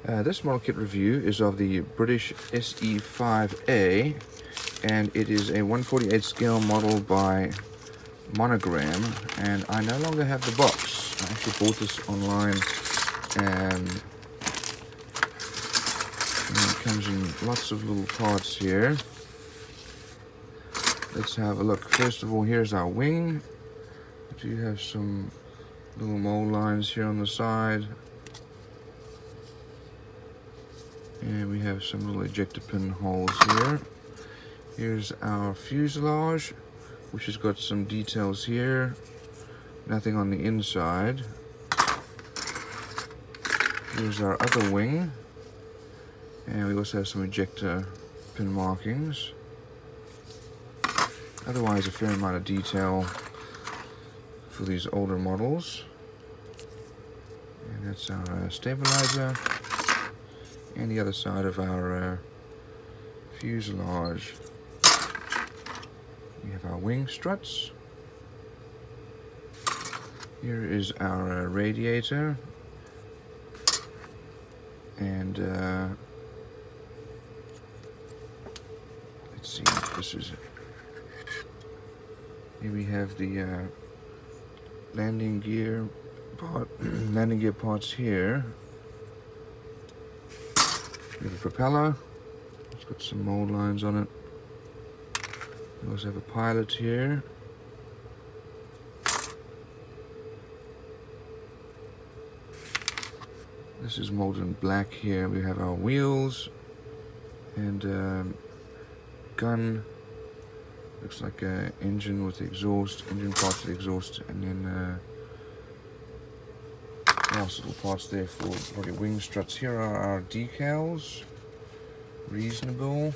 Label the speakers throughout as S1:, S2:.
S1: This model kit review is of the British SE5A, and it is a 1/48 scale model by Monogram, and I no longer have the box. I actually bought this online, and it comes in lots of little parts here. Let's have a look. First of all, here's our wing. We do have some little mold lines here on the side. And we have some little ejector pin holes here. Here's our fuselage, which has got some details here. Nothing on the inside. Here's our other wing. And we also have some ejector pin markings. Otherwise, a fair amount of detail for these older models. And that's our stabilizer. And the other side of our fuselage. We have our wing struts. Here is our radiator. And let's see if this is it. Here we have the landing gear parts here. We have a propeller. It's got some mold lines on it. We also have a pilot here. This is molded in black here. We have our wheels and gun. Looks like an engine with the exhaust, engine parts of the exhaust, and then nice little parts there for probably wing struts. Here are our decals. Reasonable.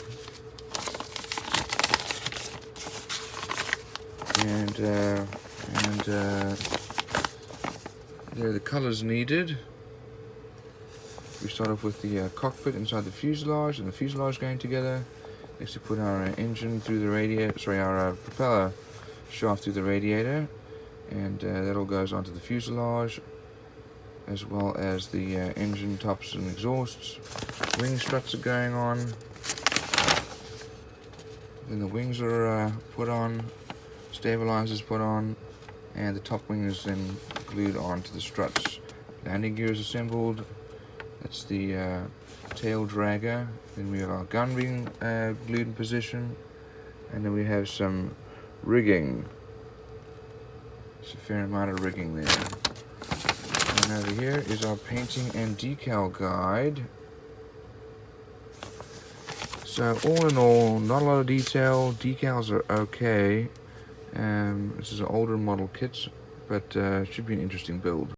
S1: And there are the colors needed. We start off with the cockpit inside the fuselage, and the fuselage going together. Next, we put our engine through the radiator. Sorry, our propeller shaft through the radiator, and that all goes onto the fuselage, as well as the engine tops and exhausts. Wing struts are going on. Then the wings are put on, stabilizers put on, and the top wing is then glued onto the struts. Landing gear is assembled. That's the tail dragger. Then we have our gun ring glued in position, and then we have some rigging. There's a fair amount of rigging there. And over here is our painting and decal guide. So all in all, not a lot of detail. Decals are okay. This is an older model kit, but should be an interesting build.